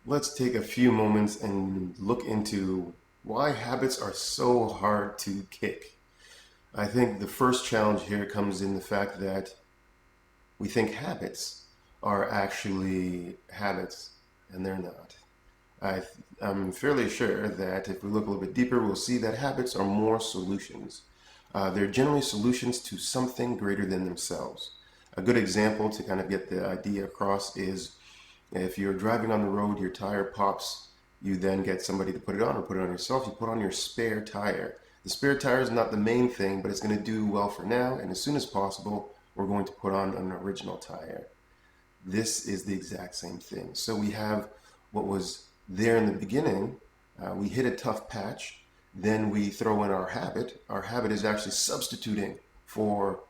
let's take a few moments and look into why habits are so hard to kick. I think the first challenge here comes in the fact that we think habits are actually habits, and they're not. I, I'm fairly sure that if we look a little bit deeper, we'll see that habits are more solutions. They're generally solutions to something greater than themselves. A good example to kind of get the idea across is if you're driving on the road, your tire pops, you then get somebody to put it on or put it on yourself. You put on your spare tire. The spare tire is not the main thing, but it's going to do well for now. And as soon as possible, we're going to put on an original tire. This is the exact same thing. So we have what was there in the beginning. We hit a tough patch. Then we throw in our habit. Our habit is actually substituting for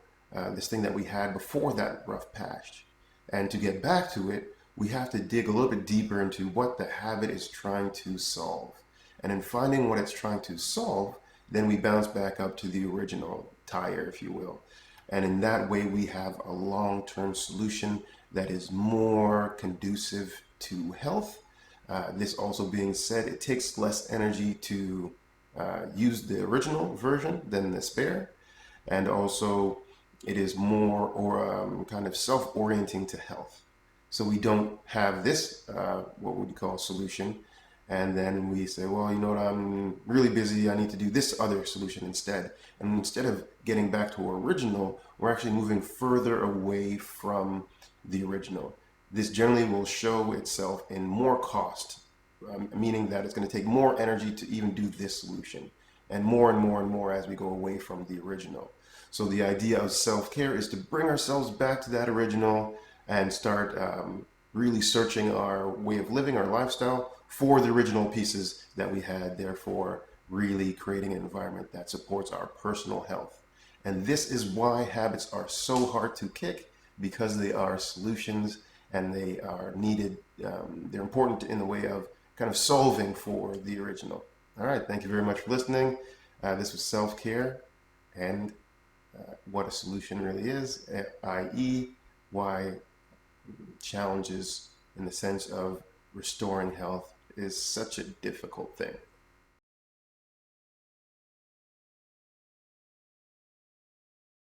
this thing that we had before that rough patch. And to get back to it, we have to dig a little bit deeper into what the habit is trying to solve. And in finding what it's trying to solve, then we bounce back up to the original tire, if you will. And in that way, we have a long-term solution that is more conducive to health. This also being said, it takes less energy to use the original version than the spare. And also, it is more or kind of self-orienting to health. So we don't have this, what would you call solution, and then we say, well, you know what, I'm really busy, I need to do this other solution instead. And instead of getting back to our original, we're actually moving further away from the original. This generally will show itself in more cost, meaning that it's going to take more energy to even do this solution, and more and more and more as we go away from the original. So the idea of self-care is to bring ourselves back to that original and start really searching our way of living, our lifestyle, for the original pieces that we had, therefore really creating an environment that supports our personal health. And this is why habits are so hard to kick, because they are solutions and they are needed. They're important in the way of kind of solving for the original. All right, thank you very much for listening. This was self-care and what a solution really is, i.e. why challenges in the sense of restoring health is such a difficult thing.